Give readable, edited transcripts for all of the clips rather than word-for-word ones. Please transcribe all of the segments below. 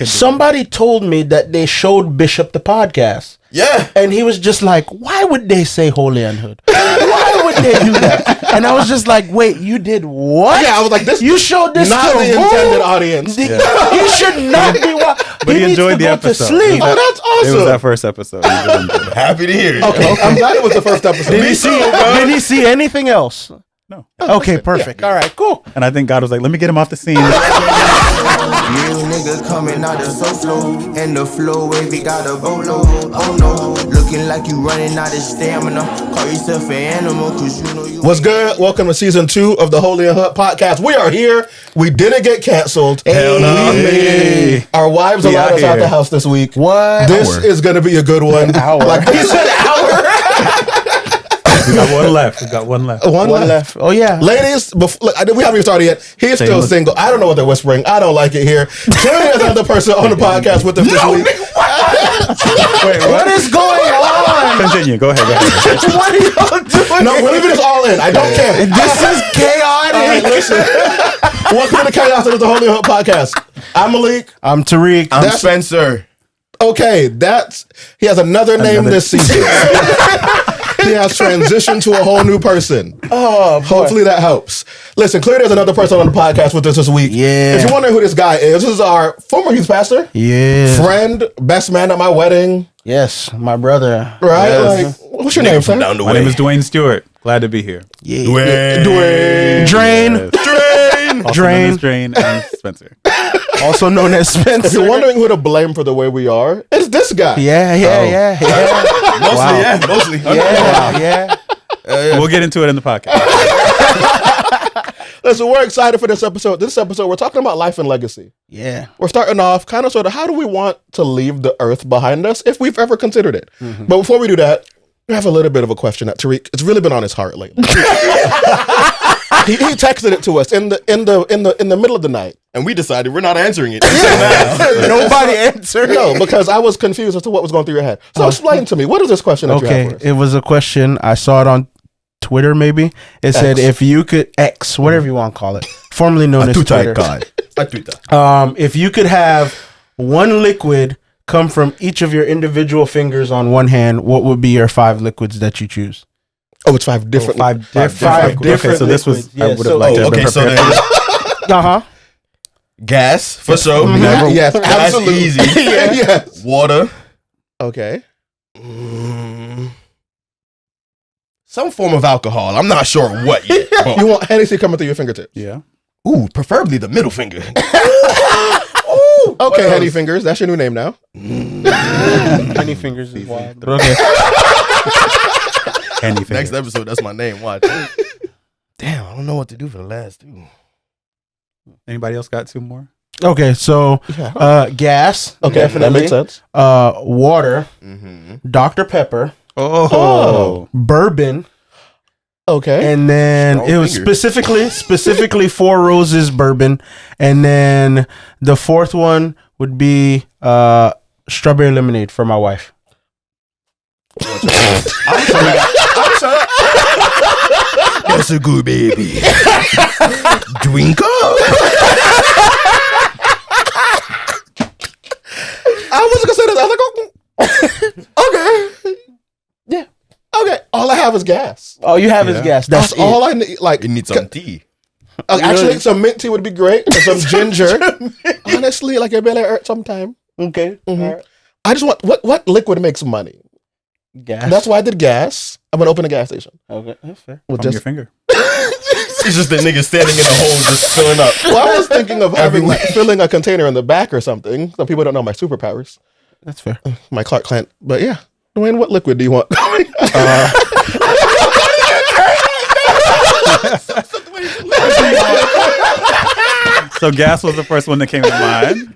Somebody told me that they showed Bishop the podcast. Yeah. And he was just like, why would they say holy and hood? Why would they do that? And I was just like, wait, you did what? Yeah, I was like, this. You showed this not to the who? intended audience. He should not be. But he enjoyed the episode. Sleep. Oh, that's awesome. It was that first episode. Happy to hear it. Okay, I'm glad it was the first episode. Did he see anything else? No. Okay, perfect. Yeah. All right, cool. And I think God was like, let me get him off the scene. Real nigga coming out of so slow, and the flow wavy got a bolo. Oh no, looking like you running out of stamina. Call yourself an animal, cause you know you. What's good? Welcome to season 2 of the Holy and Hood podcast. We are here. We didn't get canceled. Hell no. We made it. Our wives allowed us out the house this week. What? This is going to be a good one. Like he said, hour. We got one left. One left. Oh yeah, ladies. We haven't even started yet. He's still single. I don't know what they're whispering. I don't like it here. Jerry is another person on the podcast with us this week. Wait, what is going on? Continue. Go ahead. What are y'all doing? No, we're leaving this all in. I don't care. This is chaotic. All right, listen. Welcome to the Chaos of the Holy Hood podcast. I'm Malik. I'm Tariq. I'm Spencer. Okay, he has another name this season. He has transitioned to a whole new person. Oh, boy. Hopefully that helps. Listen, clearly there's another person on the podcast with us this week. Yeah. If you're wondering who this guy is, this is our former youth pastor. Yeah. Friend, best man at my wedding. Yes, my brother. Right? Yes. Like, what's your name, sir? My name is Dwayne Stewart. Glad to be here. Yeah. Dwayne. Drain. Yes. Drain. Drain and Spencer. Also known as Spencer. If you're wondering who to blame for the way we are, it's this guy. Yeah. Mostly. Yeah. We'll get into it in the podcast. Listen, we're excited for this episode. This episode, we're talking about life and legacy. Yeah. We're starting off kind of sort of how do we want to leave the earth behind us if we've ever considered it. Mm-hmm. But before we do that, we have a little bit of a question that Tariq, it's really been on his heart lately. he texted it to us in the middle of the night. And we decided we're not answering it. Nobody answered. No, because I was confused as to what was going through your head. So explain to me, what is this question that you have for us? It was a question. I saw it on Twitter, maybe. It said if you could X, whatever you want to call it, formerly known as Twitter. If you could have one liquid come from each of your individual fingers on one hand, what would be your 5 liquids that you choose? Oh, it's 5 different. Five different. Okay, so this was. I would have liked to have been prepared. Gas for sure. Mm-hmm. Yes, That's absolutely. easy. Yes. Water. Okay. Some form of alcohol. I'm not sure what yet. But You want Hennessy coming through your fingertips? Yeah. ooh, preferably the middle finger. Okay, Henny Fingers. That's your new name now. Henny Fingers is wild. Okay. Next episode, that's my name. Watch. Damn, I don't know what to do for the last 2. Anybody else got 2 more? Okay, so gas. Okay, definitely. that makes sense. Water. Mm-hmm. Dr. Pepper. Oh. Bourbon. Okay. And then Strong it was finger. specifically 4 Roses bourbon. And then the 4th one would be strawberry lemonade for my wife. That's a good baby. Drink up. I was gonna say that. I was like, oh, okay. Yeah. Okay. All I have is gas. All you have is gas. That's all I need. Like, You need some tea. actually, some mint tea would be great. And some ginger. Honestly, like it barely hurt sometime. Okay. Mhm. All right. I just want what liquid makes money. Gas. That's why I did gas. I'm gonna open a gas station. Okay. That's fair. With On your finger. It's just that nigga standing in a hole just filling up. Well, I was thinking of filling a container in the back or something. Some people don't know my superpowers. That's fair. My Clark Kent. But yeah. Dwayne, what liquid do you want? So gas was the first one that came to mind.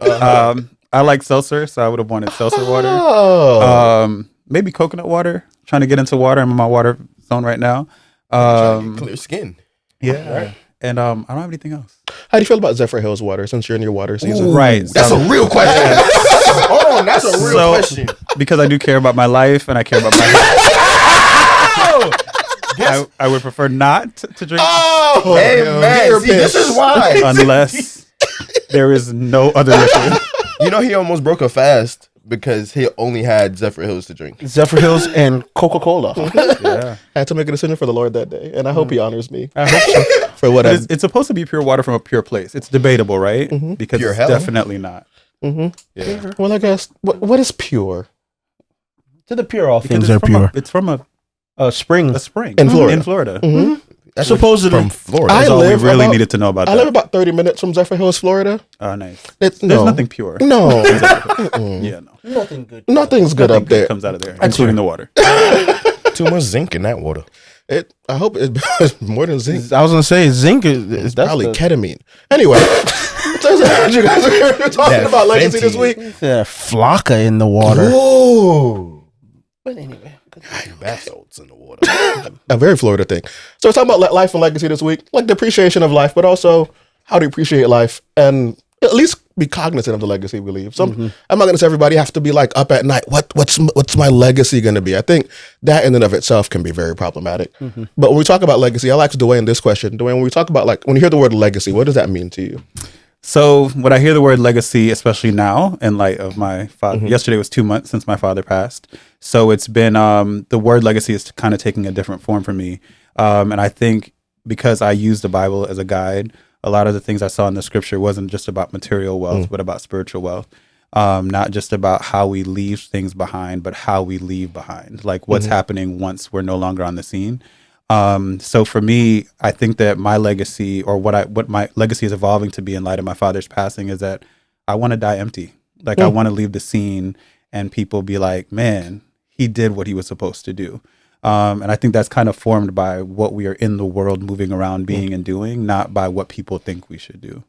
I like seltzer, so I would have wanted seltzer water. Oh. Maybe coconut water. Trying to get into water. I'm in my water zone right now. Clear skin. Yeah. Right. And I don't have anything else. How do you feel about Zephyr Hills water since you're in your water season? Right. That's a real question. Hold on, that's a real question. Because I do care about my life and I care about my health. I would prefer not to drink Oh, Hey man, see, this is why. unless there is no other liquid. You know, he almost broke a fast because he only had Zephyr Hills to drink. Zephyr Hills and Coca-Cola. Yeah. I had to make a decision for the Lord that day, and I hope He honors me I hope so. for what It's supposed to be pure water from a pure place. It's debatable, right? Because Pure it's hell. definitely not. Yeah. Well, I guess what is pure To the pure, all Because things it's are from pure. It's from A spring. a spring In Florida. In Florida. That's Supposedly. from Florida. I That's all we live really about- needed to know about I live that. about 30 minutes from Zephyr Hills, Florida. Oh, nice. There's Nothing pure. No, Yeah, no. Nothing good. nothing's good Nothing up there. comes out of there, including the water. Too much zinc in that water. I hope it's more than zinc. I was gonna say zinc is that's Probably the, ketamine. Anyway, you guys are talking That about legacy Fenty. this week. flocka in the water. Ooh. But anyway, Bath salts in the water. A very Florida thing. So we're talking about life and legacy this week, like the appreciation of life, but also how to appreciate life and at least be cognizant of the legacy we leave. So I'm not going to say everybody has to be like up at night. What's my legacy going to be? I think that in and of itself can be very problematic. But when we talk about legacy, I'll ask Dwayne this question. Dwayne, when we talk about when you hear the word legacy, what does that mean to you? So when I hear the word legacy, especially now in light of my father, yesterday was 2 months since my father passed. So it's been, the word legacy is kind of taking a different form for me. And I think because I use the Bible as a guide, a lot of the things I saw in the scripture wasn't just about material wealth, but about spiritual wealth. Not just about how we leave things behind, but how we leave behind, like what's happening once we're no longer on the scene. So for me, I think that my legacy or what my legacy is evolving to be in light of my father's passing is that I want to die empty. Like I want to leave the scene and people be like, man, he did what he was supposed to do. And I think that's kind of formed by what we are in the world moving around being and doing, not by what people think we should do.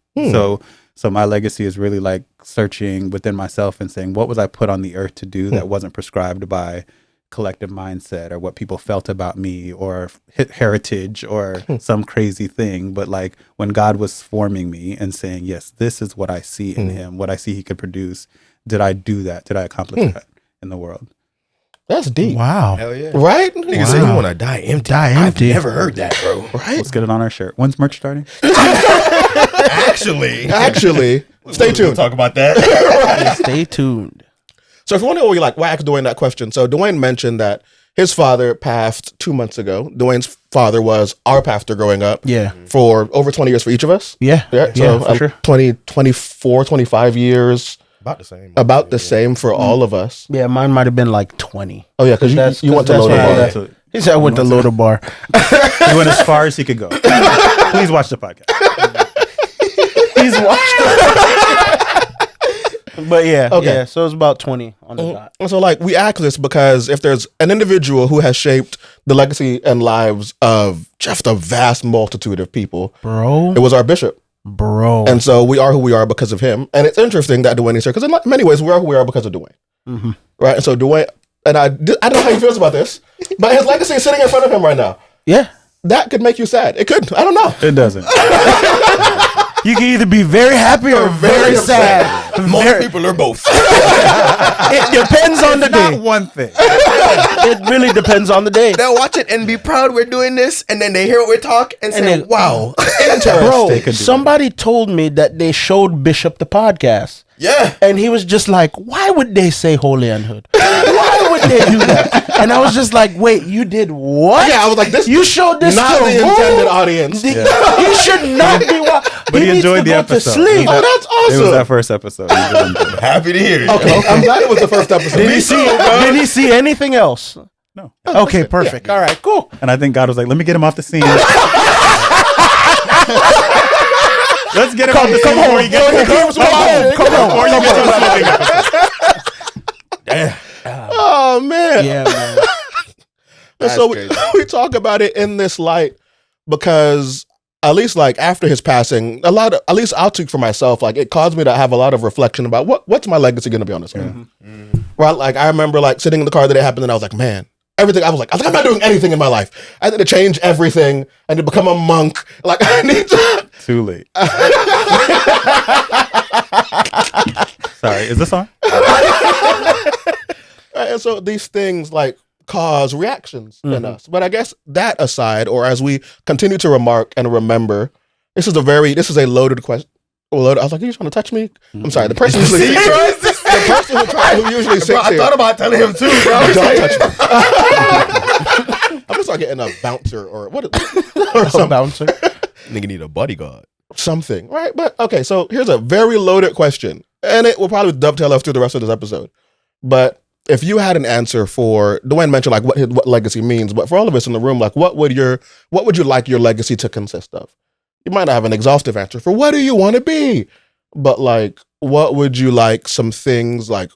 So my legacy is really like searching within myself and saying, what was I put on the earth to do that wasn't prescribed by collective mindset or what people felt about me or heritage or some crazy thing. But like when God was forming me and saying, yes, this is what I see in him, what I see he could produce. Did I do that? Did I accomplish that in the world? That's deep. wow. Hell yeah. Right? Nigga say you want to die empty. Die empty. I've never heard that, bro. Right? Let's get it on our shirt. When's merch starting? Actually, Stay we'll tuned. talk about that. Stay tuned. So if you want to know why I asked Dwayne that question, so Dwayne mentioned that his father passed 2 months ago. Dwayne's father was our pastor growing up. Yeah. For over 20 years for each of us. Yeah. Yeah. Yeah, So for sure. 20, 24, 25 years. About the same. About the same for all of us. Yeah, mine might have been like 20. Oh yeah, because you went to that's Loader why I- Bar. So He said I went to Loader Bar. he went as far as he could go. Please watch the podcast. He's watched. But yeah, Okay. yeah. So it's about 20 on the dot. And so we ask this because if there's an individual who has shaped the legacy and lives of just a vast multitude of people, Bro. it was our bishop. Bro. And so we are who we are because of him. And it's interesting that Dwayne is here because in many ways we are who we are because of Dwayne. Right? And so Dwayne, and I don't know how he feels about this, but his legacy is sitting in front of him right now. yeah. That could make you sad. It could. I don't know. It doesn't. You can either be very happy or very sad. Most people are both. It depends on the day. Not one thing. It really depends on the day. They'll watch it and be proud we're doing this, and then they hear what we talk and say, then- "Wow, Bro, They could do somebody told me that they showed Bishop the podcast. yeah." And he was just like, why would they say holy and hood? Why would they do that? And I was just like, wait, you did what? Yeah, I was like, this You showed this not to the who? intended audience. He should not be But he needs enjoyed to the go episode. To sleep. Oh, that's It was awesome. that first episode. He did enjoy it. Happy to hear it. Okay, I'm glad it was the first episode. Did he see anything else? No. Okay, perfect. All right, cool. And I think God was like, let me get him off the scene. Let's get him off the scene before you get to the Oh man. Yeah, man. And so we talk about it in this light because at least after his passing, at least I'll speak for myself, it caused me to have a lot of reflection about what's my legacy going to be on this earth. Right? I remember sitting in the car the day it happened and I was like, man, everything. I was like, I'm not doing anything in my life. I need to change everything. I need to become a monk. I need to. Too late. Sorry, is this on? Right, and so these things cause reactions in us. But I guess that aside, or as we continue to remark and remember, this is a loaded question. Well, I was like, "Are you trying to touch me?" I'm sorry. The person usually who usually sits I thought about telling him too, bro. Don't touch me. I'm gonna start getting a bouncer or what? Or some bouncer. Nigga need a bodyguard. Something, right? But okay, so here's a very loaded question, and it will probably dovetail us through the rest of this episode. But if you had an answer for Dwayne mentioned like what legacy means, but for all of us in the room, like what would you like your legacy to consist of? You might not have an exhaustive answer for what do you want to be, but like what would you like some things like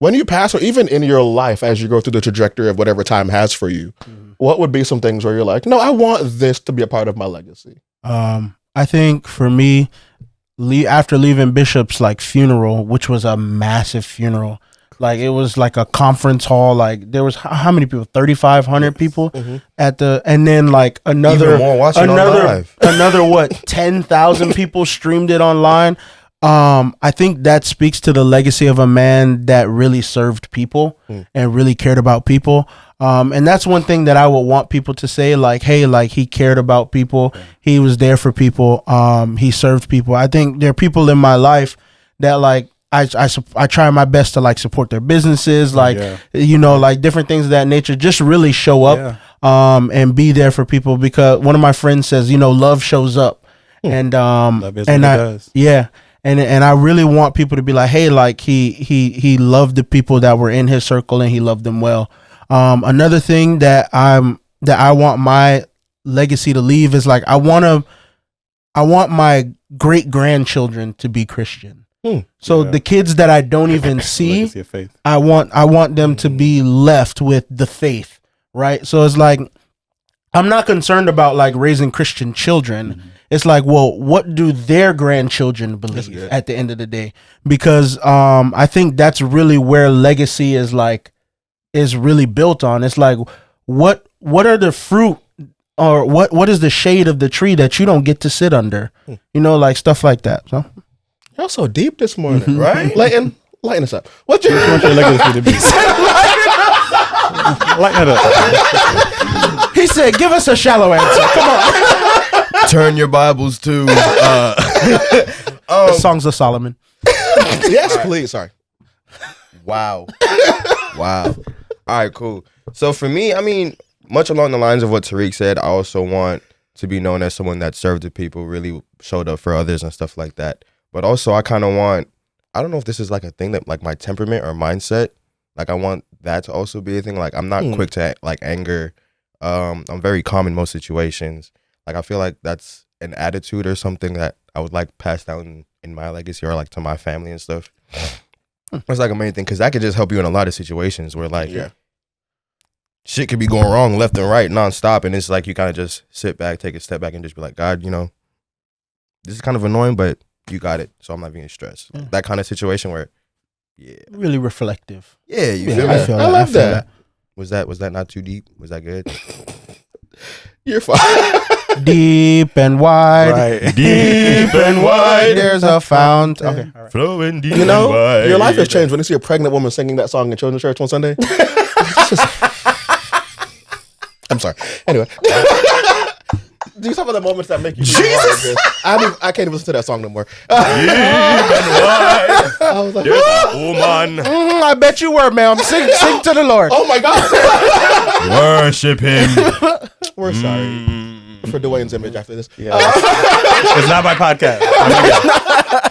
when you pass or even in your life as you go through the trajectory of whatever time has for you, what would be some things where you're like, no, I want this to be a part of my legacy? I think for me, after leaving Bishop's like funeral, which was a massive funeral, like it was like a conference hall. Like there was how many people? 3,500 people at the, and then like another what 10,000 people streamed it online. I think that speaks to the legacy of a man that really served people and really cared about people. And that's one thing that I would want people to say, like, hey, like he cared about people. He was there for people. He served people. I think there are people in my life that like, I try my best to like support their businesses, like, like different things of that nature, just really show up, and be there for people, because one of my friends says, love shows up and, love is and does. And I really want people to be like, hey, like he loved the people that were in his circle and he loved them well. Another thing that I want my legacy to leave is like, I want my great grandchildren to be Christian. So the kids that I don't even see, I want them to be left with the faith, right? So it's like, I'm not concerned about like raising Christian children. It's like, well, what do their grandchildren believe at the end of the day? Because I think that's really where legacy is really built on. It's like, what are the fruit, or what is the shade of the tree that you don't get to sit under? Like stuff like that. So y'all so deep this morning, right? Lighten us up. What's your legacy to be? Lighten it up. He said, give us a shallow answer. Come on. Turn your Bibles to the Songs of Solomon. Yes, please. Sorry. Wow. All right, cool. So for me, I mean, much along the lines of what Tariq said, I also want to be known as someone that served the people, really showed up for others and stuff like that. But also I kind of want, I don't know if this is like a thing that like my temperament or mindset, like I want that to also be a thing. Like I'm not quick to like anger. I'm very calm in most situations. Like I feel like that's an attitude or something that I would like pass down in my legacy or like to my family and stuff. That's like a main thing, because that could just help you in a lot of situations where like shit could be going wrong left and right nonstop, and it's like you kind of just sit back, take a step back, and just be like, God, this is kind of annoying, but you got it, so I'm not being stressed. That kind of situation where, really reflective. Yeah, you feel me? I love that. Was that not too deep? Was that good? You're fine. Deep and wide. Right. Deep and wide. There's a fount. Okay. Right. Flowing deep and wide. Your life has changed when you see a pregnant woman singing that song in children's church on Sunday. I'm sorry. Anyway. Do you talk about the moments that make you Jesus? I can't even listen to that song no more. I was like, woman. I bet you were, ma'am. Sing to the Lord. Oh my God. Worship him. We're sorry for Dwayne's image after this. Yeah. It's not my podcast.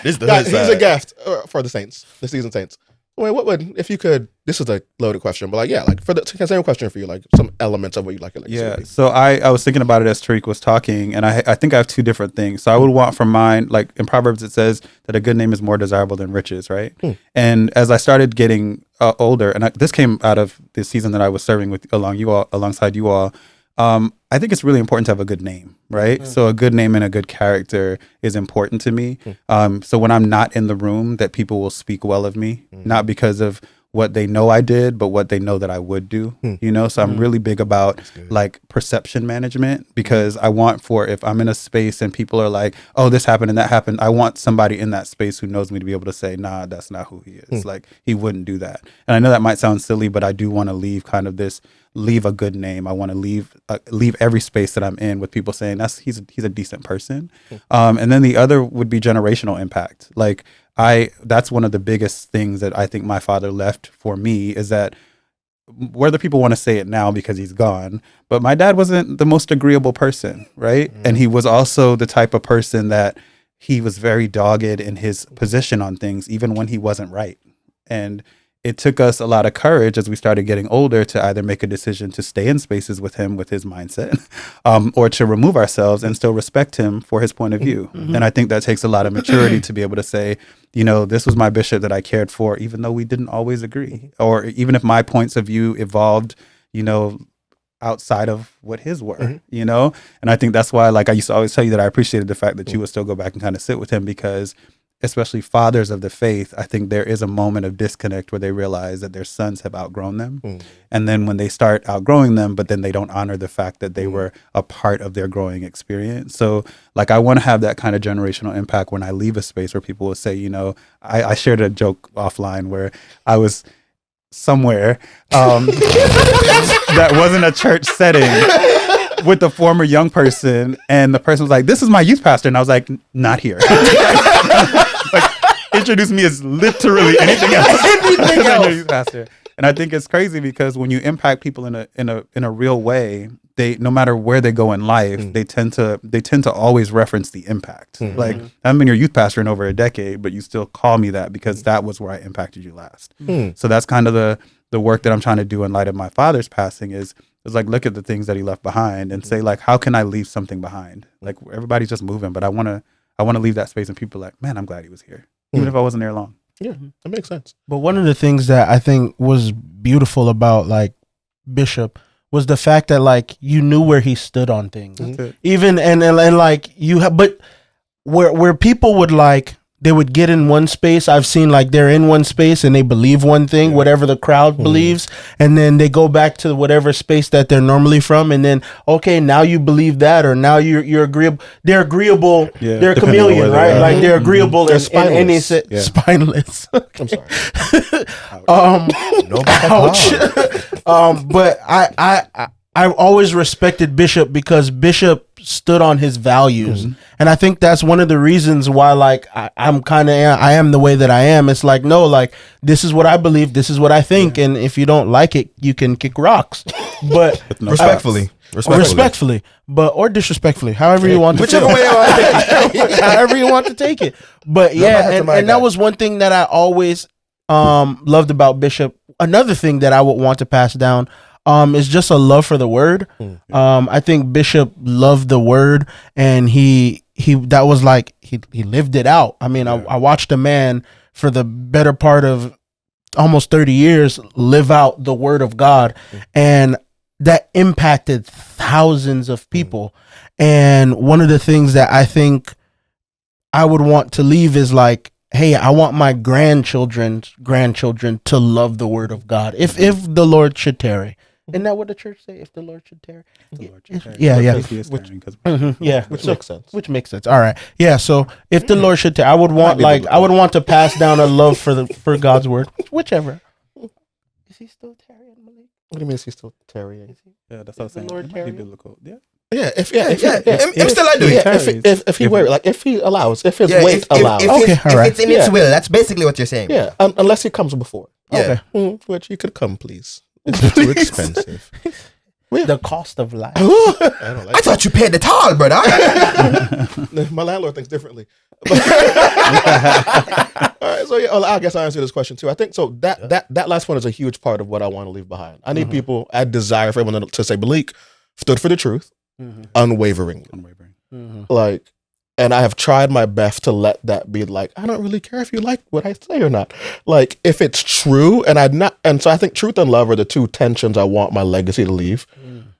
He's a guest for the Saints, the seasoned Saints. Wait, what would, if you could, this is a loaded question, but like, for the same question for you, like some elements of what you like. So I was thinking about it as Tariq was talking, and I think I have two different things. So I would want for mine, like in Proverbs, it says that a good name is more desirable than riches, right? And as I started getting older, and this came out of the season that I was serving with alongside you all, I think it's really important to have a good name, right? So a good name and a good character is important to me. So when I'm not in the room, that people will speak well of me, not because of what they know I did, but what they know that I would do, you know? So I'm really big about like perception management, because I want if I'm in a space and people are like, oh, this happened and that happened, I want somebody in that space who knows me to be able to say, nah, that's not who he is. Like, he wouldn't do that. And I know that might sound silly, but I do want to leave a good name. I want to leave every space that I'm in with people saying he's a decent person. And then the other would be generational impact. Like, that's one of the biggest things that I think my father left for me, is that whether people want to say it now because he's gone, but my dad wasn't the most agreeable person, right? And he was also the type of person that he was very dogged in his position on things, even when he wasn't right. And it took us a lot of courage as we started getting older to either make a decision to stay in spaces with him with his mindset, or to remove ourselves and still respect him for his point of view. And I think that takes a lot of maturity to be able to say, you know, this was my bishop that I cared for, even though we didn't always agree, or even if my points of view evolved, you know, outside of what his were, you know? And I think that's why, like, I used to always tell you that I appreciated the fact that you would still go back and kind of sit with him, because especially fathers of the faith, I think there is a moment of disconnect where they realize that their sons have outgrown them. And then when they start outgrowing them, but then they don't honor the fact that they were a part of their growing experience. So like, I want to have that kind of generational impact when I leave a space where people will say, you know, I shared a joke offline where I was somewhere that wasn't a church setting with a former young person, and the person was like, this is my youth pastor, and I was like, not here. Like, introduce me as literally anything else. Anything else. Your youth pastor. And I think it's crazy, because when you impact people in a real way, they, no matter where they go in life, they tend to always reference the impact. Like, I haven't been your youth pastor in over a decade, but you still call me that because that was where I impacted you last. So that's kind of the work that I'm trying to do in light of my father's passing, is like, look at the things that he left behind and say, like, how can I leave something behind? Like, everybody's just moving, but I want to leave that space, and people are like, man, I'm glad he was here, even if I wasn't there long. Yeah, that makes sense. But one of the things that I think was beautiful about, like, Bishop was the fact that, like, you knew where he stood on things. Even and like, but where people would, like, they would get in one space. I've seen, like, they're in one space and they believe one thing, whatever the crowd believes, and then they go back to whatever space that they're normally from, and then, okay, now you believe that, or now you're agreeable. They're agreeable. Yeah, they're a chameleon, right? Like, they're agreeable. They're spineless. Spineless. I'm sorry. Ouch. But I always respected Bishop, because Bishop stood on his values. And I think that's one of the reasons why, like, I am the way that I am. It's like, no, like, this is what I believe, this is what I think, and if you don't like it, you can kick rocks. But respectfully, but, or disrespectfully, however you want to whichever way you want to take it. However you want to take it. But yeah, and that was one thing that I always loved about Bishop. Another thing that I would want to pass down is just a love for the word. I think Bishop loved the word, and he that was like, he lived it out. I mean, I watched a man for the better part of almost 30 years live out the word of God, and that impacted thousands of people. And one of the things that I think I would want to leave is, like, hey, I want my grandchildren's grandchildren to love the word of God, if the Lord should tarry. Isn't that what the church say? If the Lord should tarry. Yeah. Which makes sense. All right. Yeah. So if the Lord should tarry, I would want to pass down a love for God's word. Whichever. Is he still tarrying, Malik? What do you mean? Is he still tarrying? Yeah, that's what I'm saying. Lord tarry? Yeah. Yeah, if he allows, if his weight allows. If it's in its will, that's basically what you're saying. Yeah, unless he comes before. Yeah. Okay. Which you could come, please. It's too expensive. The cost of life. I thought you paid the toll, brother. My landlord thinks differently. All right, so I guess I answered this question too. I think so. That last one is a huge part of what I want to leave behind. I need people. I desire for everyone to say, Malik stood for the truth, unwaveringly. Like, and I have tried my best to let that be, like, I don't really care if you like what I say or not. Like, if it's true, and so I think truth and love are the two tensions I want my legacy to leave.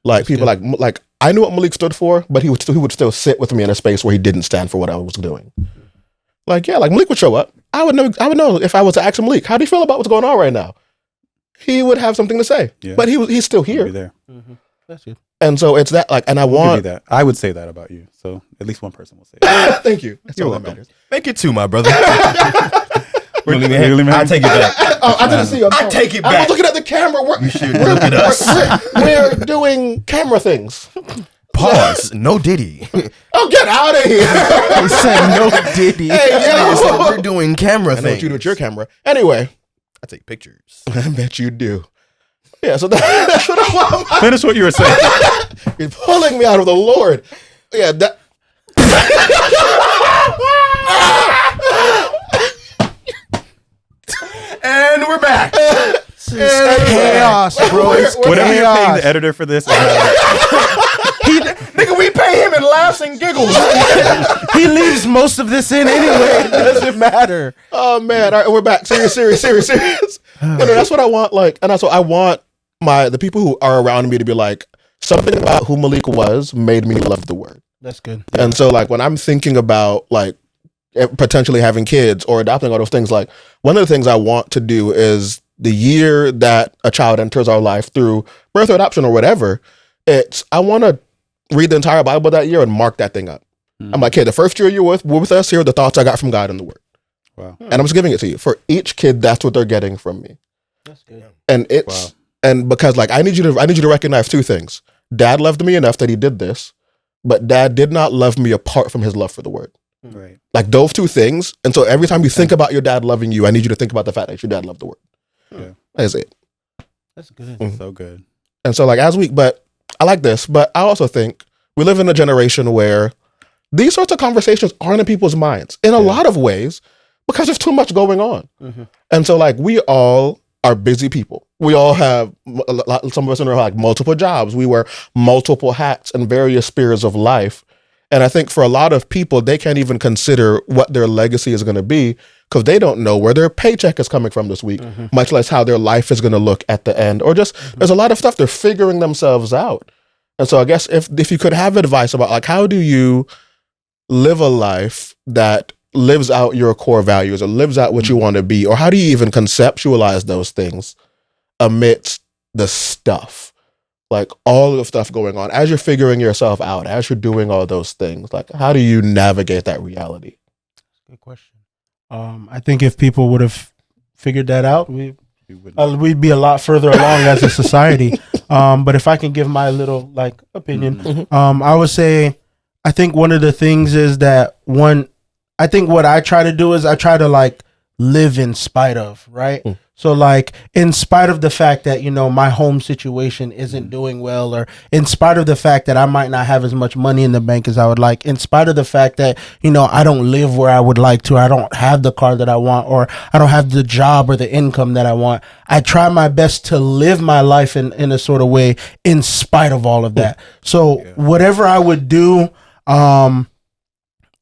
Like, people like I knew what Malik stood for, but he would still sit with me in a space where he didn't stand for what I was doing. Like, yeah, like Malik would show up. I would know if I was to ask him, Malik, how do you feel about what's going on right now? he would have something to say. Yeah. But he's still Be here. there. That's good. And so it's that, like, and I Give me want that. I would say that about you. So at least one person will say it. thank you. That's You're all that welcome. matters. Make it 2, my brother. Really, man? I take it back. Oh, I didn't see you. I take it I back. was looking at the camera. You should look at us. We're doing camera things. Pause. No Diddy. Oh, get out of here. He said no Diddy. Hey, yo. So we're doing camera I know what things. you do with your camera. Anyway, I take pictures. I bet you do. Yeah, so that's what I want. Finish what you were saying. You're pulling me out of the Lord. Yeah, that. And we're back. Chaos, bro. It's Whatever you're paying chaos. the editor for this, Nigga, we pay him in laughs and giggles. He leaves most of this in anyway. It doesn't matter. Oh man, all right, we're back. Serious. No, that's what I want. Like, and that's what I want the people who are around me to be like, something about who Malik was made me love the word. That's good. And so, like, when I'm thinking about like potentially having kids or adopting all those things, like one of the things I want to do is the year that a child enters our life through birth or adoption or whatever, I want to read the entire Bible that year and mark that thing up. I'm like, hey, the first year you were with us, here are the thoughts I got from God in the Word. wow. And I'm just giving it to you. For each kid, that's what they're getting from me. That's good. And it's and because like I need you to recognize 2 things. Dad loved me enough that he did this, but Dad did not love me apart from his love for the Word. Right. Like those 2 things. And so every time you think about your dad loving you, I need you to think about the fact that your dad loved the Word. Yeah. That's it. That's good. So good. And so like but I like this, but I also think we live in a generation where these sorts of conversations aren't in people's minds in a lot of ways because there's too much going on. And so like we all are busy people. We all have some of us in our like multiple jobs. We wear multiple hats in various spheres of life. And I think for a lot of people, they can't even consider what their legacy is going to be because they don't know where their paycheck is coming from this week, much less how their life is going to look at the end. Or just there's a lot of stuff they're figuring themselves out. And so I guess if you could have advice about like how do you live a life that lives out your core values or lives out what you want to be, or how do you even conceptualize those things amidst the stuff? Like all of the stuff going on as you're figuring yourself out, as you're doing all those things, like how do you navigate that reality? Good question. I think if people would have figured that out, we'd be a lot further along as a society. But if I can give my little like opinion, I would say I think one of the things is that I think what I try to do is I try to like live in spite of, right? So like in spite of the fact that, you know, my home situation isn't doing well, or in spite of the fact that I might not have as much money in the bank as I would like, in spite of the fact that, you know, I don't live where I would like to, I don't have the car that I want, or I don't have the job or the income that I want, I try my best to live my life in a sort of way in spite of all of that. So whatever I would do,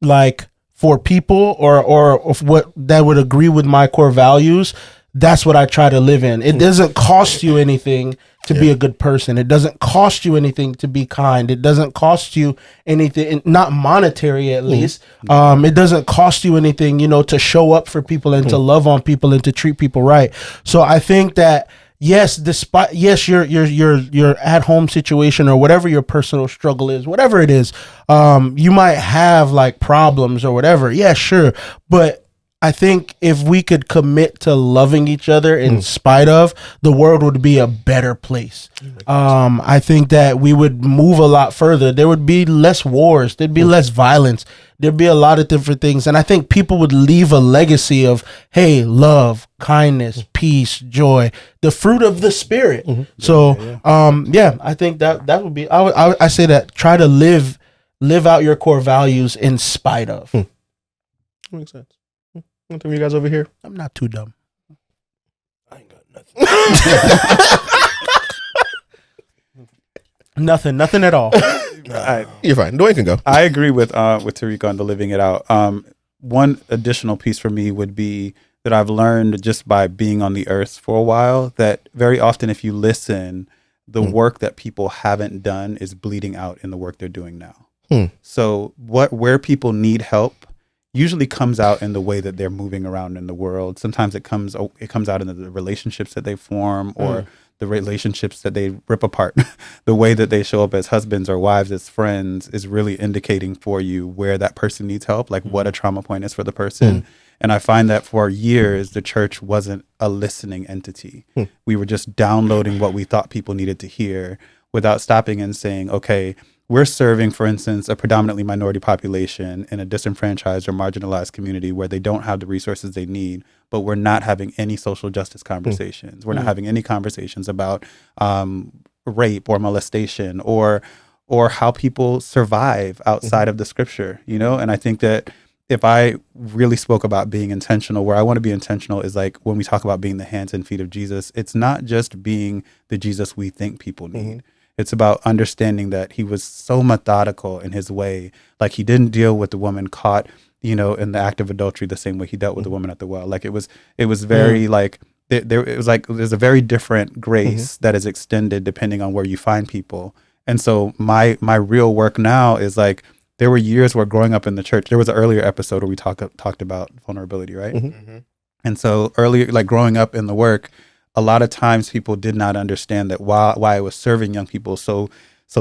like for people or what that would agree with my core values, that's what I try to live in. It doesn't cost you anything to be a good person. It doesn't cost you anything to be kind. It doesn't cost you anything, not monetary at least. It doesn't cost you anything, you know, to show up for people and to love on people and to treat people right. So I think that yes, your at home situation or whatever your personal struggle is, whatever it is, you might have like problems or whatever. Yeah, sure. But I think if we could commit to loving each other in spite of, the world would be a better place. I think that we would move a lot further. There would be less wars. There'd be less violence. There'd be a lot of different things. And I think people would leave a legacy of, hey, love, kindness, peace, joy, the fruit of the spirit. So, I think that would be, I say that try to live out your core values in spite of. Makes sense. Anything you guys over here? I'm not too dumb. I ain't got nothing. Nothing at all. You're fine. Dwayne can go. I agree with Tariq on the living it out. One additional piece for me would be that I've learned just by being on the earth for a while that very often if you listen, the work that people haven't done is bleeding out in the work they're doing now. So where people need help, usually comes out in the way that they're moving around in the world. Sometimes it comes out in the relationships that they form, or the relationships that they rip apart. The way that they show up as husbands or wives, as friends, is really indicating for you where that person needs help, like what a trauma point is for the person. And I find that for years, the church wasn't a listening entity. We were just downloading what we thought people needed to hear without stopping and saying, okay, we're serving, for instance, a predominantly minority population in a disenfranchised or marginalized community where they don't have the resources they need, but we're not having any social justice conversations. We're not having any conversations about rape or molestation or how people survive outside of the scripture, you know? And I think that if I really spoke about being intentional, where I want to be intentional is like when we talk about being the hands and feet of Jesus, it's not just being the Jesus we think people need. It's about understanding that he was so methodical in his way. Like he didn't deal with the woman caught, in the act of adultery the same way he dealt with the woman at the well. Like it was very like, there's a very different grace that is extended depending on where you find people. And so my real work now is like, there were years where growing up in the church, there was an earlier episode where we talked about vulnerability, right? And so earlier, like growing up in the work, a lot of times people did not understand that why I was serving young people so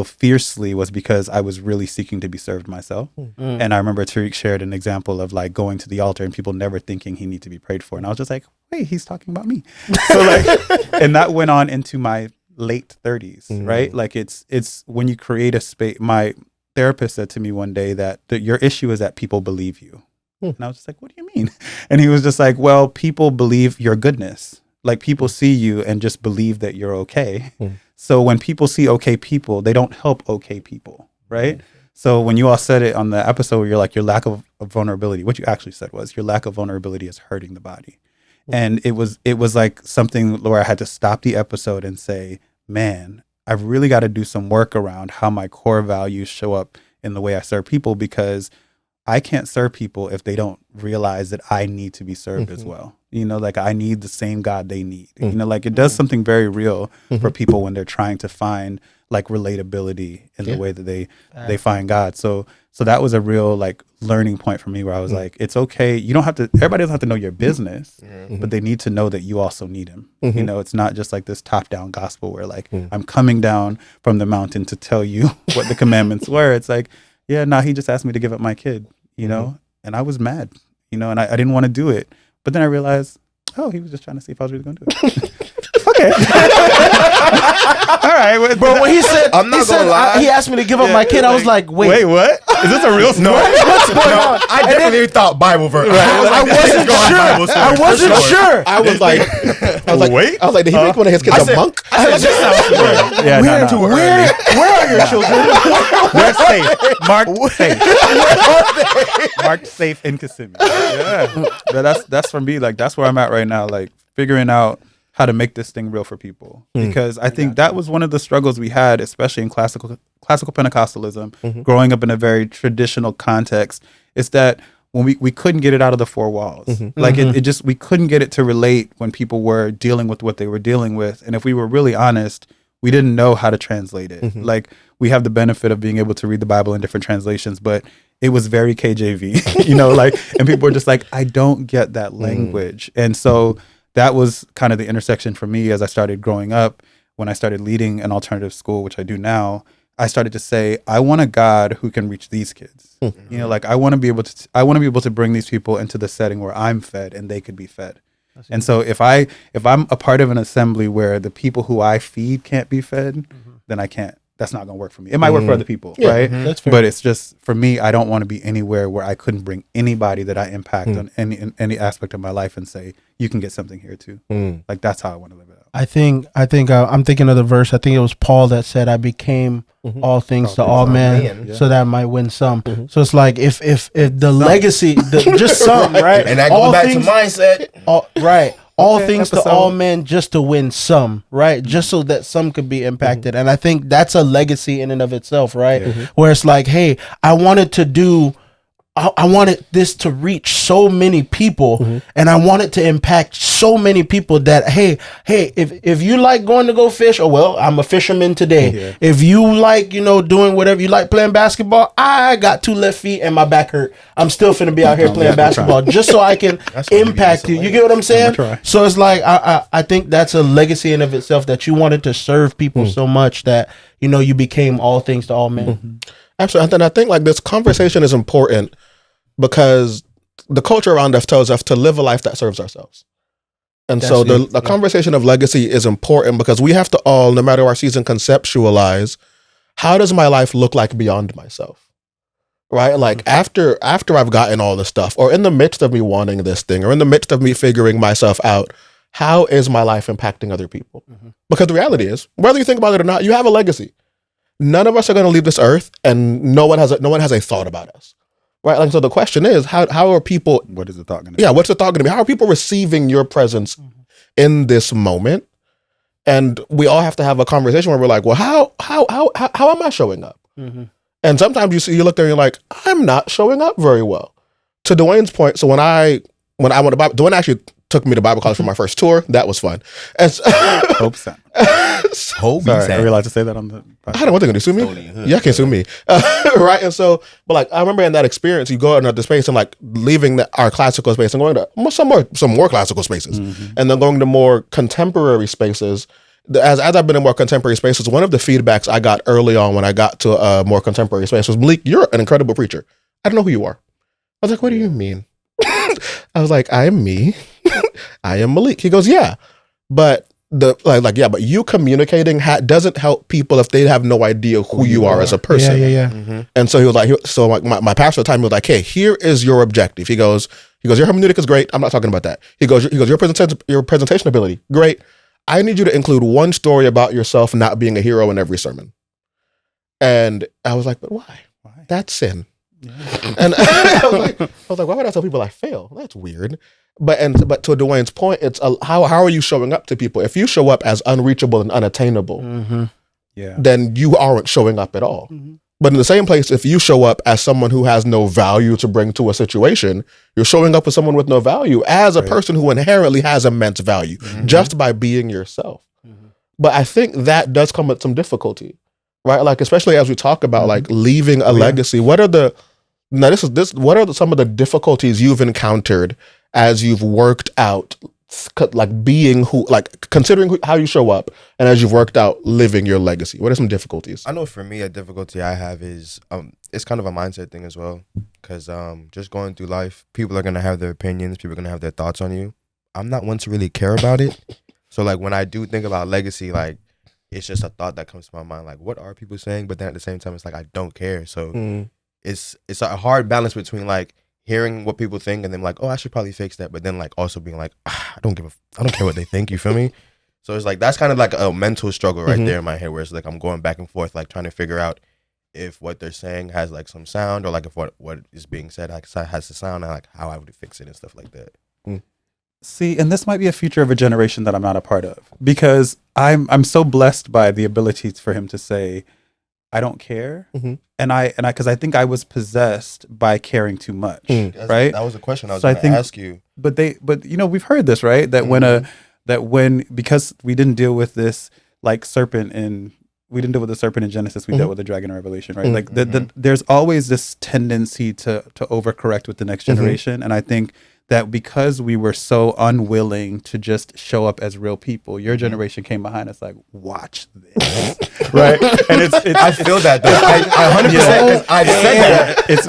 fiercely was because I was really seeking to be served myself. And I remember Tariq shared an example of like going to the altar and people never thinking he needed to be prayed for. And I was just like, wait, he's talking about me. So like, and that went on into my late 30s, right? Like it's when you create a space. My therapist said to me one day that your issue is that people believe you. And I was just like, what do you mean? And he was just like, well, people believe your goodness. Like people see you and just believe that you're okay. So when people see okay people, they don't help okay people, right? So when you all said it on the episode, you're like, your lack of vulnerability, what you actually said was your lack of vulnerability is hurting the body. And it was like something where I had to stop the episode and say, man, I've really got to do some work around how my core values show up in the way I serve people, because I can't serve people if they don't realize that I need to be served as well. Like I need the same God they need. Like it does something very real for people when they're trying to find like relatability in the way that they find God. So that was a real like learning point for me where I was like, it's okay. Everybody doesn't have to know your business, but they need to know that you also need him. It's not just like this top down gospel where like I'm coming down from the mountain to tell you what the commandments were. It's like, yeah, no, he just asked me to give up my kid, and I was mad, and I didn't want to do it. But then I realized, oh, he was just trying to see if I was really going to do it. Okay. All right. Bro, when he said, I'm not gonna lie. he asked me to give up my kid, I was like, wait, what? Is this a real story? what's going on? I definitely thought Bible verse. I wasn't sure. I was like, wait. I was like, did he make one of his kids a monk? I said, this sounds familiar. Yeah, Where are your children? They're safe. Marked safe. Marked safe in Kissimmee. Yeah. But that's for me. Like that's where I'm at right now. Like figuring out how to make this thing real for people, because I think that was one of the struggles we had, especially in classical Pentecostalism, growing up in a very traditional context, is that when we couldn't get it out of the four walls, like it just, we couldn't get it to relate when people were dealing with what they were dealing with. And if we were really honest, we didn't know how to translate it. Like we have the benefit of being able to read the Bible in different translations, but it was very KJV, and people were just like, I don't get that language. And so that was kind of the intersection for me as I started growing up. When I started leading an alternative school, which I do now, I started to say, I want a God who can reach these kids. Like I want to be able to bring these people into the setting where I'm fed and they could be fed. And so if I'm a part of an assembly where the people who I feed can't be fed, then I can't. That's not going to work for me. It might work for other people, right? That's fair. But it's just, for me, I don't want to be anywhere where I couldn't bring anybody that I impact on any aspect of my life and say, you can get something here too. Like that's how I want to live it out. I think I'm thinking of the verse. I think it was Paul that said, I became all things to all men so that I might win some. So it's like if the legacy, just some, right? And that goes back to mindset. All things to all men just to win some, right? Just so that some could be impacted. And I think that's a legacy in and of itself, right? Where it's like, hey, I wanted to do I wanted this to reach so many people, and I wanted to impact so many people that hey, if you like going to go fish, oh well, I'm a fisherman today. Yeah. If you like, doing whatever you like, playing basketball, I got 2 left feet and my back hurt. I'm still finna be out here playing basketball just so I can impact you. You get what I'm saying? So it's like I think that's a legacy in of itself, that you wanted to serve people so much that you became all things to all men. Absolutely. And I think like this conversation is important because the culture around us tells us to live a life that serves ourselves. And so the conversation of legacy is important because we have to all, no matter our season, conceptualize, how does my life look like beyond myself? Right? Like after I've gotten all this stuff, or in the midst of me wanting this thing, or in the midst of me figuring myself out, how is my life impacting other people? Because the reality is, whether you think about it or not, you have a legacy. None of us are going to leave this earth, and no one has a thought about us, right? Like, so the question is, how are people? What is the thought going to be? Yeah, what's the thought going to be? How are people receiving your presence in this moment? And we all have to have a conversation where we're like, well, how am I showing up? And sometimes you look there and you're like, I'm not showing up very well. To Dwayne's point, so when I went to Bible, Dwayne actually took me to Bible college for my first tour. That was fun. And Hope so. Sorry, are we allowed to say that on the podcast? I don't know what they're going to sue me. Yeah, can't sue me. Right? And so, but like, I remember in that experience, you go another space and like leaving our classical space and going to some more classical spaces, and then going to more contemporary spaces. As I've been in more contemporary spaces, one of the feedbacks I got early on when I got to a more contemporary space was, Malik, you're an incredible preacher. I don't know who you are. I was like, what do you mean? I was like, I am me. I am Malik. He goes, yeah, but but you communicating doesn't help people if they have no idea who you are as a person. Yeah. And so he was like, my pastor at the time was like, hey, here is your objective. He goes, your hermeneutic is great. I'm not talking about that. He goes, your presentation ability, great. I need you to include one story about yourself not being a hero in every sermon. And I was like, but why? That's sin. Yeah. And I was like, why would I tell people I fail? That's weird. But to Dwayne's point, it's how are you showing up to people? If you show up as unreachable and unattainable, then you aren't showing up at all. But in the same place, if you show up as someone who has no value to bring to a situation, you're showing up as someone with no value, as a person who inherently has immense value just by being yourself. But I think that does come with some difficulty, right? Like, especially as we talk about like leaving a legacy. What are some of the difficulties you've encountered as you've worked out, like being considering how you show up, and as you've worked out living your legacy? What are some difficulties? I know for me, a difficulty I have is it's kind of a mindset thing as well, because just going through life, people are gonna have their opinions, people are gonna have their thoughts on you. I'm not one to really care about it, so like when I do think about legacy, like it's just a thought that comes to my mind, like what are people saying? But then at the same time, it's like I don't care. So it's a hard balance between like hearing what people think and then like, oh, I should probably fix that, but then like also being like, I don't care what they think. You feel me? So it's like that's kind of like a mental struggle right there in my head, where it's like I'm going back and forth, like trying to figure out if what they're saying has like some sound, or like if what is being said has the sound, and like how I would fix it and stuff like that. See, and this might be a future of a generation that I'm not a part of, because I'm so blessed by the ability for him to say, I don't care, and because I think I was possessed by caring too much, right? That was a question I was going to ask you. But we've heard this, right? That because we didn't deal with this like we didn't deal with the serpent in Genesis, we dealt with the dragon in Revelation, right? Like there's always this tendency to overcorrect with the next generation, and I think that because we were so unwilling to just show up as real people, your generation came behind us like, watch this, right? And it's I feel that though. I 100%. I said that. It's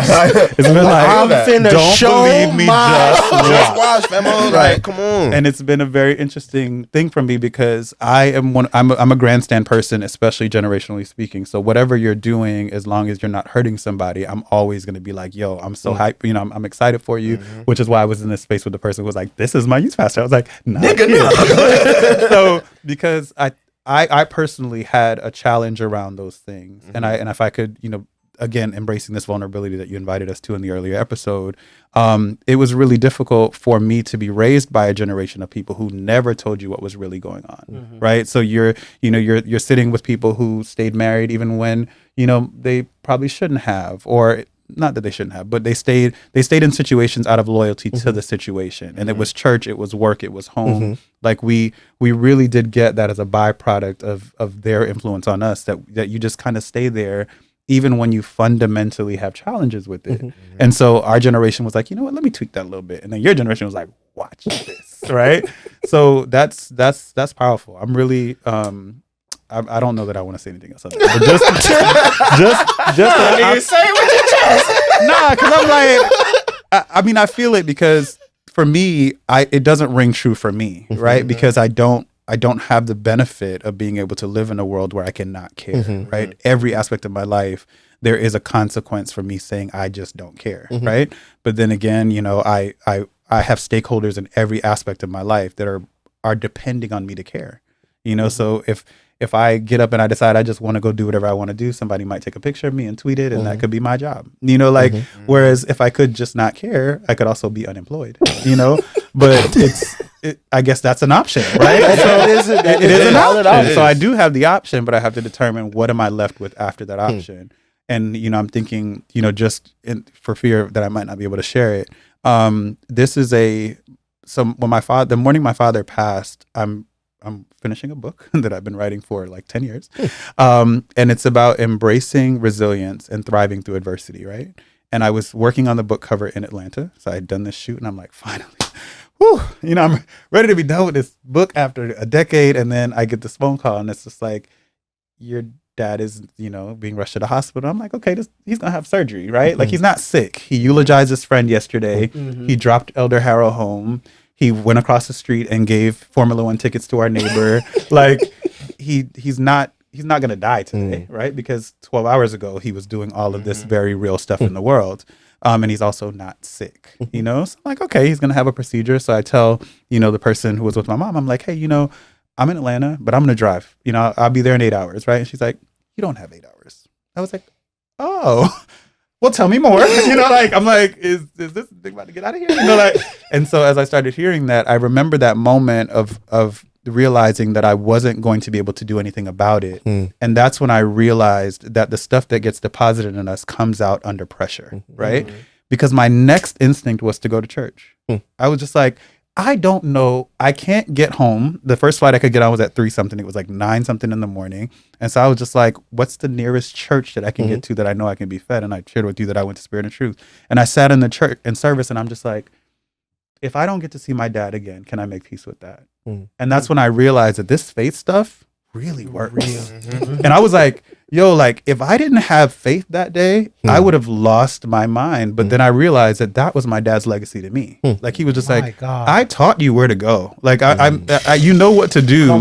been like, I'm finna don't believe me, just watch, famo. Like, come on. And it's been a very interesting thing for me, because I'm a grandstand person, especially generationally speaking. So whatever you're doing, as long as you're not hurting somebody, I'm always going to be like, yo, I'm so hyped. I'm excited for you, which is why I was in this space with the person who was like, this is my youth pastor. I was like, nah. So because I personally had a challenge around those things, and if I could, again, embracing this vulnerability that you invited us to in the earlier episode, it was really difficult for me to be raised by a generation of people who never told you what was really going on, right? So you're sitting with people who stayed married even when they probably shouldn't have, or not that they shouldn't have, but they stayed in situations out of loyalty to the situation. And it was church, it was work, it was home. Like we really did get that as a byproduct of their influence on us, that you just kind of stay there even when you fundamentally have challenges with it. And so our generation was like, you know what, let me tweak that a little bit. And then your generation was like, watch this, right? So that's powerful. I'm really I don't know that I want to say anything else. But just say it with your chest. Nah, because I'm like, I mean, I feel it because for me, it doesn't ring true for me, right? Because I don't have the benefit of being able to live in a world where I cannot care, right? Every aspect of my life, there is a consequence for me saying I just don't care, right? But then again, you know, I have stakeholders in every aspect of my life that are depending on me to care, you know. So if I get up and I decide I just want to go do whatever I want to do, somebody might take a picture of me and tweet it, and that could be my job, you know, like, whereas if I could just not care, I could also be unemployed, you know, but I guess that's an option, right? So it is an option. So I do have the option, but I have to determine what am I left with after that option. And, you know, I'm thinking, you know, for fear that I might not be able to share it. This is the morning my father passed, I'm finishing a book that I've been writing for like 10 years. And it's about embracing resilience and thriving through adversity, right? And I was working on the book cover in Atlanta. So I had done this shoot and I'm like, finally, whew, you know, I'm ready to be done with this book after a decade. And then I get this phone call and it's just like, your dad is, you know, being rushed to the hospital. I'm like, okay, he's going to have surgery, right? Like, he's not sick. He eulogized his friend yesterday. He dropped Elder Harrow home. He went across the street and gave Formula One tickets to our neighbor. Like, he's not going to die today, right? Because 12 hours ago, he was doing all of this very real stuff in the world. And he's also not sick, you know? So I'm like, okay, he's going to have a procedure. So I tell, you know, the person who was with my mom, I'm like, hey, you know, I'm in Atlanta, but I'm going to drive. You know, I'll be there in 8 hours, right? And she's like, you don't have 8 hours. I was like, oh, well, tell me more. You know, like, I'm like, is this thing about to get out of here? You know, like, and so as I started hearing that, I remember that moment of realizing that I wasn't going to be able to do anything about it. And that's when I realized that the stuff that gets deposited in us comes out under pressure, right? Because my next instinct was to go to church. I was just like, I don't know. I can't get home. The first flight I could get on was at 3 something. It was like 9 something in the morning. And so I was just like, what's the nearest church that I can get to that I know I can be fed? And I shared with you that I went to Spirit and Truth. And I sat in the church in service and I'm just like, if I don't get to see my dad again, can I make peace with that? And that's when I realized that this faith stuff really works. And I was like, yo, like, if I didn't have faith that day, I would have lost my mind. But then I realized that was my dad's legacy to me. Like, he was just like, God, I taught you where to go. Like, I you know what to do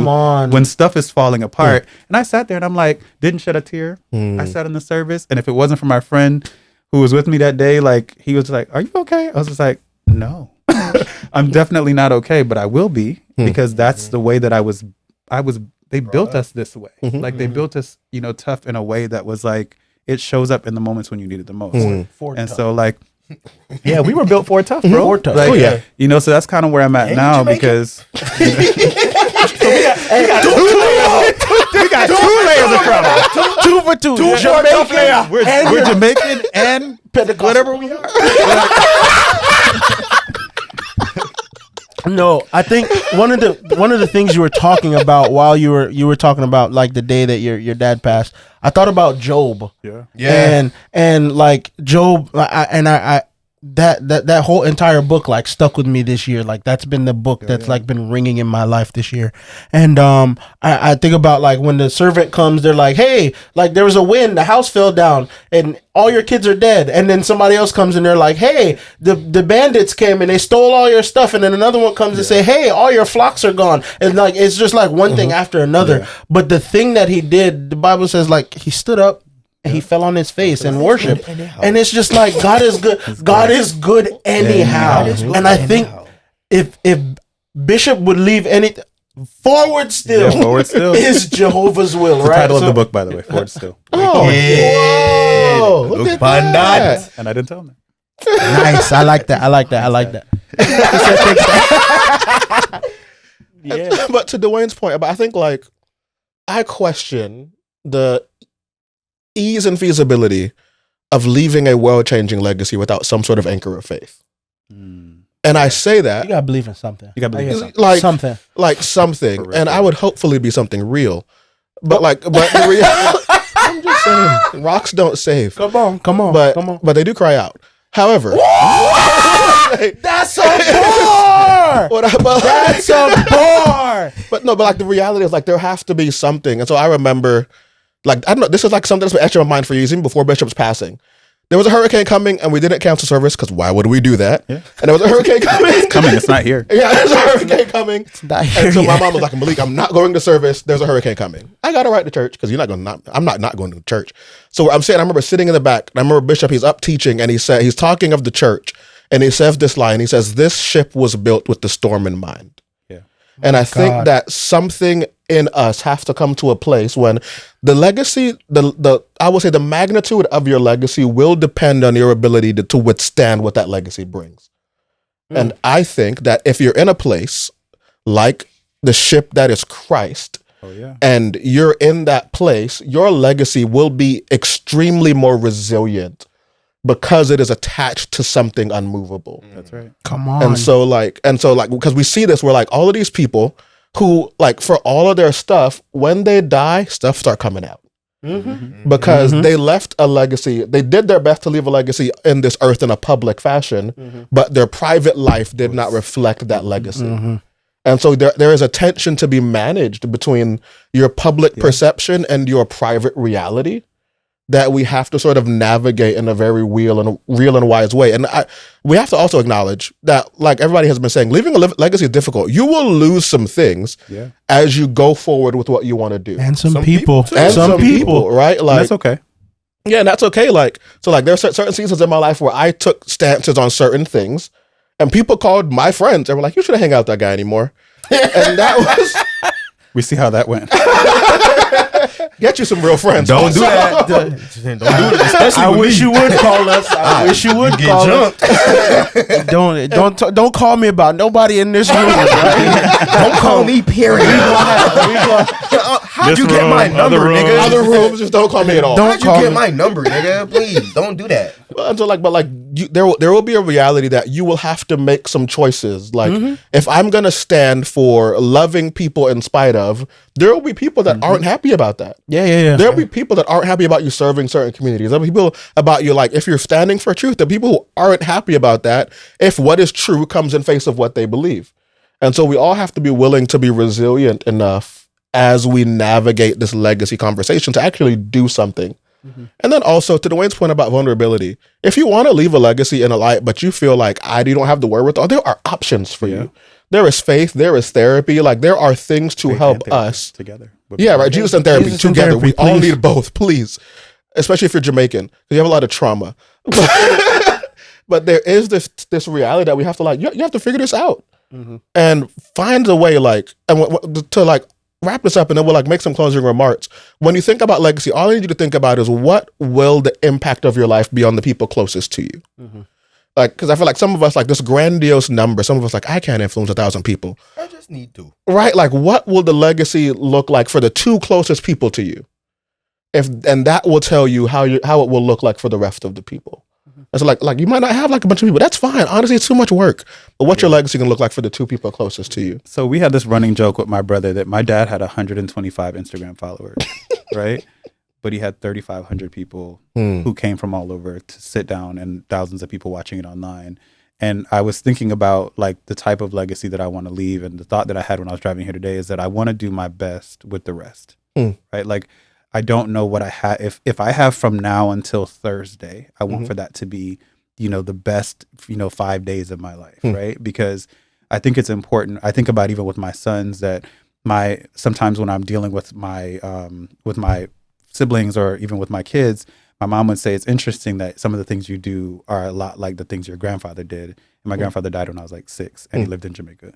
when stuff is falling apart. And I sat there and I'm like, didn't shed a tear. I sat in the service. And if it wasn't for my friend who was with me that day, like, he was like, are you okay? I was just like, no, I'm definitely not okay, but I will be, because that's the way that I was, they built us this way. Like, they built us, you know, tough in a way that was like, it shows up in the moments when you need it the most. And so, like, yeah, we were built for tough, bro. For tough. Like, you know, so that's kind of where I'm at now, because we got two layers of trouble. Two for two. Two Jamaican. We're Jamaican and whatever we are. No, I think one of the things you were talking about while you were talking about, like, the day that your dad passed, I thought about Job. Yeah. And like Job, that whole entire book, like, stuck with me this year. Like, that's been the book that's like been ringing in my life this year. And I think about, like, when the servant comes, they're like, hey, like, there was a wind, the house fell down, and all your kids are dead. And then somebody else comes and they're like, hey, the bandits came and they stole all your stuff. And then another one comes and say, hey, all your flocks are gone. And, like, it's just like one thing after another. But the thing that he did, the Bible says, like, he stood up and he fell on his face and worshiped. And it's just like, God is good. God is good anyhow. And I think if Bishop would leave anything, forward still is Jehovah's will, right? The title of the book, by the way, Forward Still. Oh, whoa. Look upon that. And I didn't tell him that. Nice. I like that. Yeah. But to Dwayne's point, I think, like, I question the ease and feasibility of leaving a world-changing legacy without some sort of anchor of faith. And I say that you gotta believe in something. You gotta believe in something. Like something, and I would hopefully be something real. But the reality, I'm just saying, rocks don't save. Come on. But they do cry out. However, that's a bar. That's a bar. But like the reality is like there has to be something. And so I remember, like, I don't know, this is like something that's been etched in my mind for years, even before Bishop's passing. There was a hurricane coming, and we didn't cancel service because why would we do that? Yeah. And there was a hurricane coming. It's coming. It's not here. Yeah, there's a hurricane coming. It's not here. And so my mom was like, Malik, I'm not going to service. There's a hurricane coming. I got to write to church because I'm not going to church. So I'm saying, I remember sitting in the back, and I remember Bishop, he's up teaching, and he's talking of the church, and he says this line. He says, "This ship was built with the storm in mind." Yeah. And I think that something in us have to come to a place when the legacy, I would say the magnitude of your legacy will depend on your ability to withstand what that legacy brings. And I think that if you're in a place like the ship that is Christ, and you're in that place, your legacy will be extremely more resilient because it is attached to something unmovable. That's right. Come on. And so because we see this, we're like, all of these people who, like, for all of their stuff, when they die, stuff start coming out. Because they left a legacy. They did their best to leave a legacy in this earth in a public fashion, but their private life did not reflect that legacy. And so there is a tension to be managed between your public perception and your private reality that we have to sort of navigate in a very real and wise way. And we have to also acknowledge that, like everybody has been saying, leaving a legacy is difficult. You will lose some things as you go forward with what you want to do. And some people. Right? Like, that's okay. Yeah, and that's okay. Like, so like there are certain seasons in my life where I took stances on certain things, and people called my friends and were like, "You shouldn't hang out with that guy anymore." And that was... We see how that went. Get you some real friends. Don't do that. Don't do it. Especially I wish you would call us. I wish you would call jumped. us. Don't call me about nobody in this room. Right? Don't call me. Period. How'd you get my number, nigga? Other rooms, just don't call me at all. How'd you get my number, nigga? Please don't do that. There will be a reality that you will have to make some choices. Like, if I'm gonna stand for loving people in spite of, there will be people that aren't happy about that. Yeah. There'll be people that aren't happy about you serving certain communities. There'll be people about you, like, if you're standing for truth, the people who aren't happy about that if what is true comes in face of what they believe. And so we all have to be willing to be resilient enough as we navigate this legacy conversation to actually do something. And then also, to Dwayne's point about vulnerability, if you want to leave a legacy in a light, but you feel like you don't have the wherewithal, there are options for you. There is faith, there is therapy. Like, there are things to help us together. Yeah, right. Jesus and therapy together. We all need both, please. Especially if you're Jamaican, because you have a lot of trauma. But there is this reality that we have to, like, you have to figure this out and find a way, like, and to, like, wrap this up, and then we'll, like, make some closing remarks. When you think about legacy, all I need you to think about is, what will the impact of your life be on the people closest to you? Like, because I feel like some of us, like, this grandiose number, some of us, like, I can't influence 1,000 people. I just need to. Right? Like, what will the legacy look like for the two closest people to you? And that will tell you how it will look like for the rest of the people. And so, like you might not have, like, a bunch of people. That's fine. Honestly, it's too much work. But what's your legacy going to look like for the two people closest to you? So we had this running joke with my brother that my dad had 125 Instagram followers, right? But he had 3,500 people who came from all over to sit down, and thousands of people watching it online. And I was thinking about, like, the type of legacy that I want to leave. And the thought that I had when I was driving here today is that I want to do my best with the rest, right? Like, I don't know what I have. If I have from now until Thursday, I want for that to be, the best, 5 days of my life, right? Because I think it's important. I think about, even with my sons, that sometimes when I'm dealing with my siblings, or even with my kids, my mom would say, it's interesting that some of the things you do are a lot like the things your grandfather did. And my grandfather died when I was like 6, and he lived in Jamaica,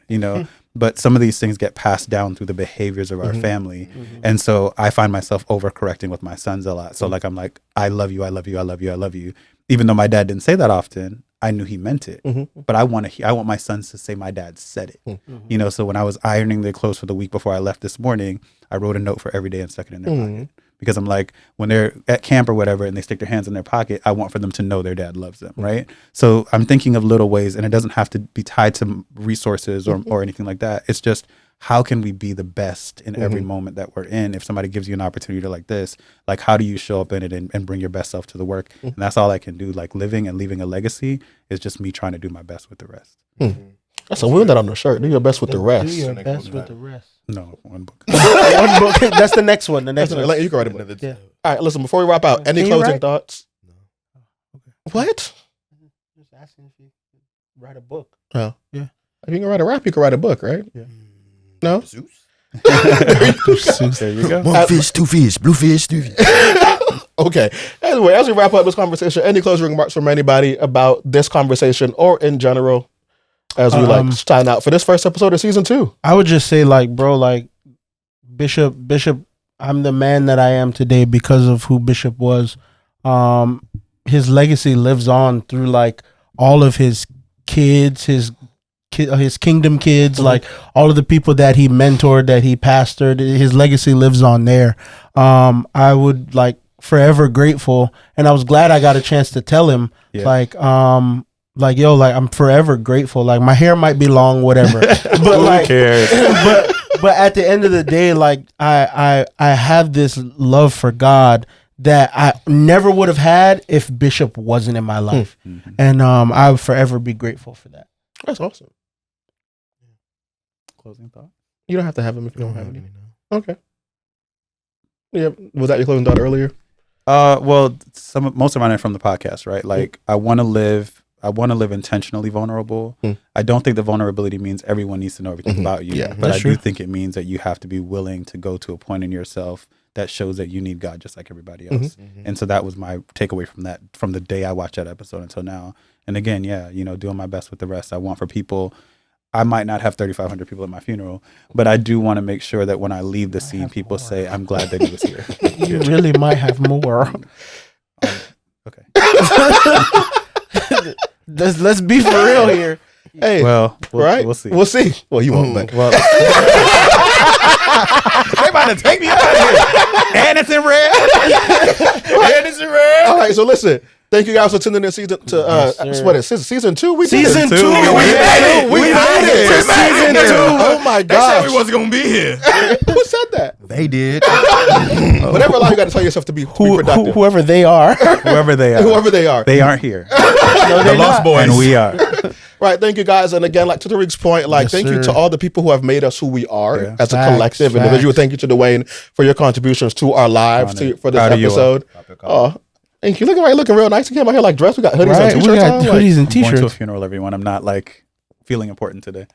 but some of these things get passed down through the behaviors of our family. And so I find myself overcorrecting with my sons a lot. So like, I'm like, I love you, I love you, I love you, I love you. Even though my dad didn't say that often, I knew he meant it. But I want my sons to say my dad said it. So when I was ironing their clothes for the week before I left this morning, I wrote a note for every day and stuck it in their pocket. because I'm like, when they're at camp or whatever and they stick their hands in their pocket, I want for them to know their dad loves them, right? So I'm thinking of little ways, and it doesn't have to be tied to resources or anything like that. It's just, how can we be the best in every moment that we're in? If somebody gives you an opportunity like this, like, how do you show up in it and bring your best self to the work? And that's all I can do. Like, living and leaving a legacy is just me trying to do my best with the rest. That's a weird that on the shirt. Do your best with the rest. Do your best with the rest. No, one book. One book. That's the next one. The next one. Like, you can write a book. Yeah. All right, listen, before we wrap out, any Can you closing write? thoughts? What? Just asking if you could write a book. Oh. Yeah. If you can write a rap, you can write a book, right? Yeah. No? Zeus? There you go. One fish, two fish, blue fish, two fish. Okay. Anyway, as we wrap up this conversation, any closing remarks from anybody about this conversation or in general as we sign out for this first episode of season 2? I would just say, like, bro, like, Bishop, I'm the man that I am today because of who Bishop was. His legacy lives on through, like, all of his kids, his kingdom kids, like all of the people that he mentored, that he pastored. His legacy lives on there. I would, like, forever grateful, and I was glad I got a chance to tell him, like, yo, like, I'm forever grateful. Like, my hair might be long, whatever, but Who cares? but at the end of the day, like, I have this love for God that I never would have had if Bishop wasn't in my life, and I would forever be grateful for that. That's awesome. Closing thought? You don't have to have them if you don't have any. Okay. Yeah. Was that your closing thought earlier? Well, most of mine are from the podcast, right? Like, I want to live intentionally vulnerable. I don't think the vulnerability means everyone needs to know everything about you. Yeah, but I do think it means that you have to be willing to go to a point in yourself that shows that you need God just like everybody else. And so that was my takeaway from that, from the day I watched that episode until now. And again, doing my best with the rest. I want for people, I might not have 3,500 people at my funeral, but I do want to make sure that when I leave the scene, people say, I'm glad that he was here. You really might have more. Okay. Let's be for real here. Hey, Well, right? We'll see. We'll see. Well, you won't, but Well, they about to take me out of here. And it's in red. And it's in red. all right. So listen, thank you guys for tuning in season to what is this, season 2? We did it. Season 2. We made it. We made it. Season 2. Oh my They said we gosh! wasn't gonna be here. Who said that? They did. Whatever lie you got to tell yourself to be productive. Whoever they are. Whoever they are. Whoever they are. They aren't here. No, they're Lost not. Boys. And we are. Right. Thank you guys. And again, like to Tariq's point, like, Yes, thank you sir. to all the people who have made us who we are Yeah. as a Facts, collective facts. individual. Thank you to Dwayne for your contributions to our lives for this Proud of you all. episode. Oh, thank you. Looking real nice. You came out here like dressed. We got hoodies Right, and we t-shirts got on. hoodies and I'm going to a t-shirts. funeral, everyone. I'm not like feeling important today.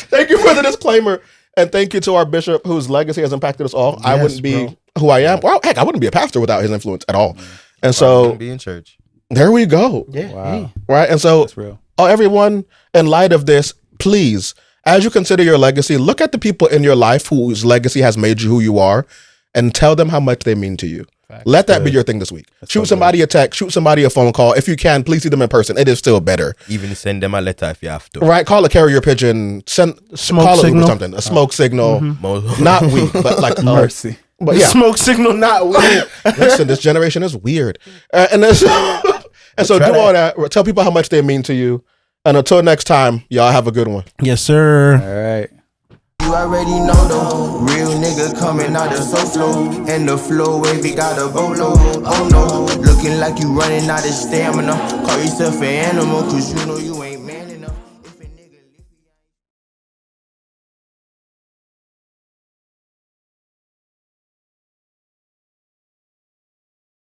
Thank you for the disclaimer. And thank you to our bishop whose legacy has impacted us all. I Yes, wouldn't be bro. who I am. Well, heck, I wouldn't be a pastor without his influence at all. And So so be in church. there we go. Yeah. Wow. Hey. Right. And so That's real. everyone, in light of this, please, as you consider your legacy, look at the people in your life whose legacy has made you who you are and tell them how much they mean to you. Let that be your thing this week. Shoot somebody a text, shoot somebody a phone call. If you can, please see them in person. It is still better. Even send them a letter if you have to. Right? Call a carrier pigeon, call a Uber signal. something, a smoke signal. Not weak, but like Mercy. But yeah, Smoke signal not weird. listen, this generation is weird. And so do all that. Tell people how much they mean to you. And until next time, y'all have a good one. Yes, sir. All right. You already know though, real nigga coming out the so slow, and the flow wavy got a boatload. Oh no, looking like you running out of stamina. Call yourself an animal, cause you know you ain't man enough.